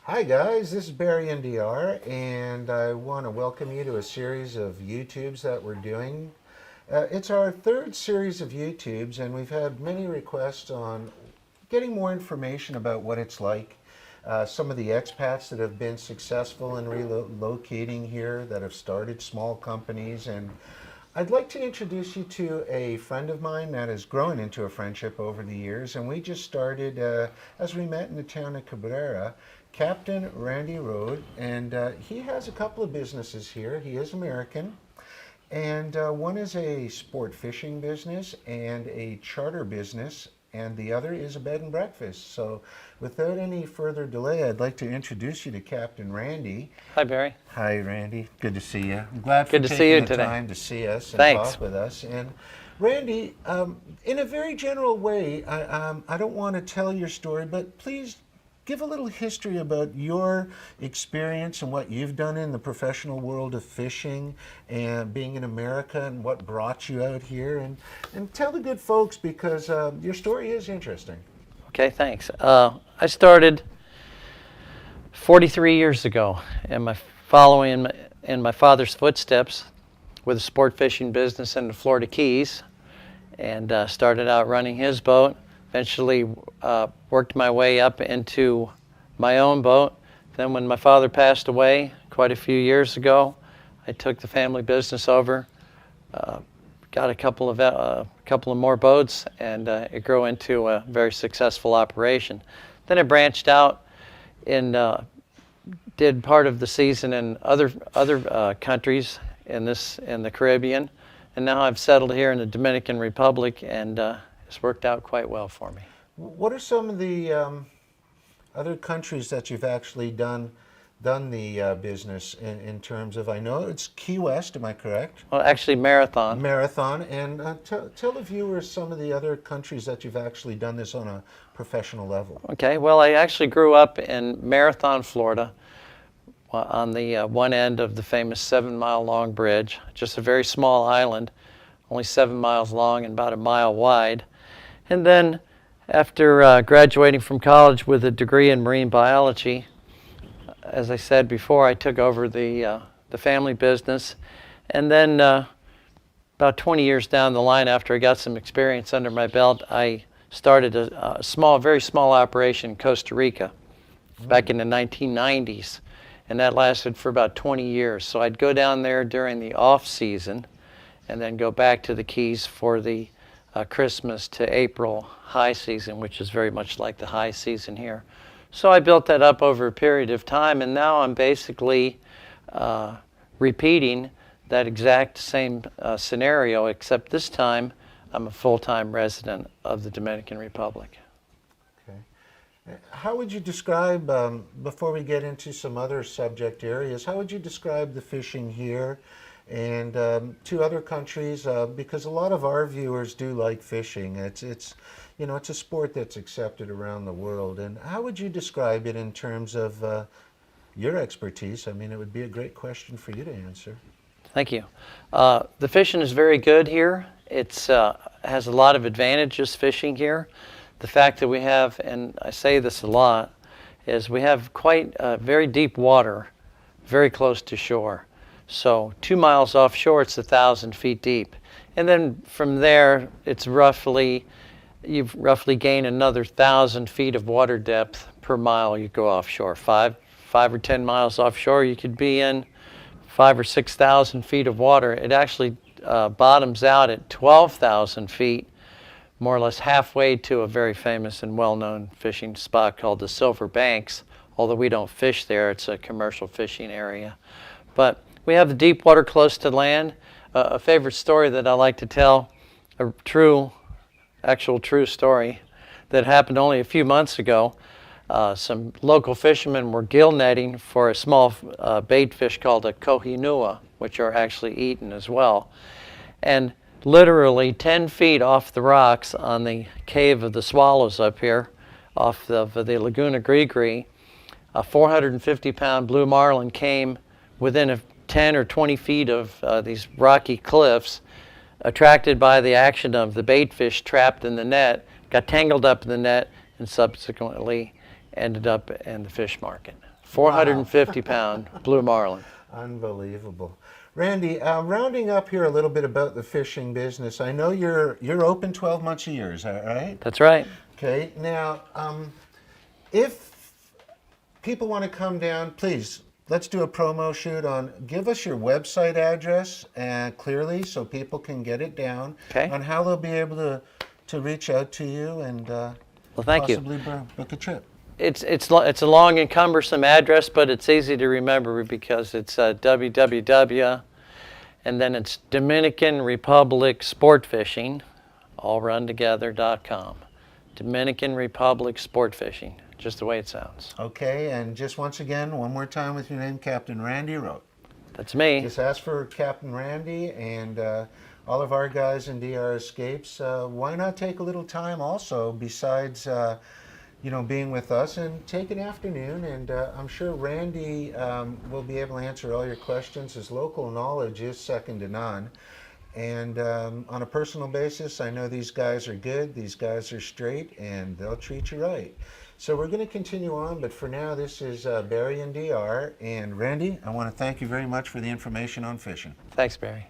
Hi guys, this is Barry NDR, and I want to welcome you to a series of YouTubes that we're doing. It's our third series of YouTubes, and we've had many requests on getting more information about what it's like. Some of the expats that have been successful in relocating here, that have started small companies, and I'd like to introduce you to a friend of mine that has grown into a friendship over the years, and we just started, as we met in the town of Cabrera, Captain Randy Road, and he has a couple of businesses here. He is American, and one is a sport fishing business and a charter business, and the other is a bed and breakfast. So without any further delay, I'd like to introduce you to Captain Randy. Hi, Barry. Hi, Randy. Good to see you. I'm glad for Good to see taking you the today. time to see us and Thanks. talk with us. And Randy, in a very general way, I don't want to tell your story, but please give a little history about your experience and what you've done in the professional world of fishing and being in America and what brought you out here. And tell the good folks, because your story is interesting. Okay, thanks. I started 43 years ago, and following in my father's footsteps with a sport fishing business in the Florida Keys, and started out running his boat. Eventually worked my way up into my own boat. Then when my father passed away quite a few years ago, I took the family business over, got a couple of more boats, and it grew into a very successful operation. Then I branched out and did part of the season in other countries in the Caribbean, and now I've settled here in the Dominican Republic, and it's worked out quite well for me. What are some of the other countries that you've actually done the business in terms of? I know it's Key West, am I correct? Well, actually, Marathon. Marathon, and tell the viewers some of the other countries that you've actually done this on a professional level. Okay, well, I actually grew up in Marathon, Florida, on the one end of the famous 7-mile long bridge, just a very small island, only 7 miles long and about a mile wide. And then after graduating from college with a degree in marine biology, as I said before, I took over the family business. And then about 20 years down the line, after I got some experience under my belt, I started a very small operation in Costa Rica back in the 1990s. And that lasted for about 20 years. So I'd go down there during the off season and then go back to the Keys for the Christmas to April high season, which is very much like the high season here. So I built that up over a period of time, and now I'm basically repeating that exact same scenario, except this time I'm a full-time resident of the Dominican Republic. Okay. How would you describe, before we get into some other subject areas, how would you describe the fishing here and to other countries, because a lot of our viewers do like fishing. It's a sport that's accepted around the world. And how would you describe it in terms of your expertise? I mean, it would be a great question for you to answer. Thank you. The fishing is very good here. It's has a lot of advantages fishing here. The fact that we have, and I say this a lot, is we have quite very deep water, very close to shore. So 2 miles offshore, it's 1,000 feet deep. And then from there, you roughly gain another 1,000 feet of water depth per mile you go offshore. 5 or 10 miles offshore, you could be in 5,000 or 6,000 feet of water. It actually bottoms out at 12,000 feet, more or less halfway to a very famous and well-known fishing spot called the Silver Banks. Although we don't fish there, it's a commercial fishing area. But we have the deep water close to land. A favorite story that I like to tell, a actual true story that happened only a few months ago. Some local fishermen were gill netting for a small bait fish called a kohinua, which are actually eaten as well. And literally 10 feet off the rocks on the Cave of the Swallows up here, off of the Laguna Grigri, a 450-pound blue marlin came within 10 or 20 feet of these rocky cliffs, attracted by the action of the bait fish trapped in the net, got tangled up in the net, and subsequently ended up in the fish market. 450-pound blue marlin. Unbelievable. Randy, rounding up here a little bit about the fishing business. I know you're open 12 months a year, is that right? That's right. Okay. Now, if people want to come down, please, let's do a promo shoot on, give us your website address clearly so people can get it down. Okay. On how they'll be able to reach out to you and Well, thank you. possibly book a trip. It's a long and cumbersome address, but it's easy to remember because it's www, and then it's Dominican Republic Sport Fishing, all run together.com. Dominican Republic Sport Fishing, just the way it sounds. Okay, and just once again, one more time with your name, Captain Randy Rote. That's me. Just ask for Captain Randy and all of our guys in DRescapes. Why not take a little time also besides being with us and take an afternoon, and I'm sure Randy will be able to answer all your questions. His local knowledge is second to none. And on a personal basis, I know these guys are good, these guys are straight, and they'll treat you right. So we're going to continue on, but for now, this is Barry and DR. And Randy, I want to thank you very much for the information on fishing. Thanks, Barry.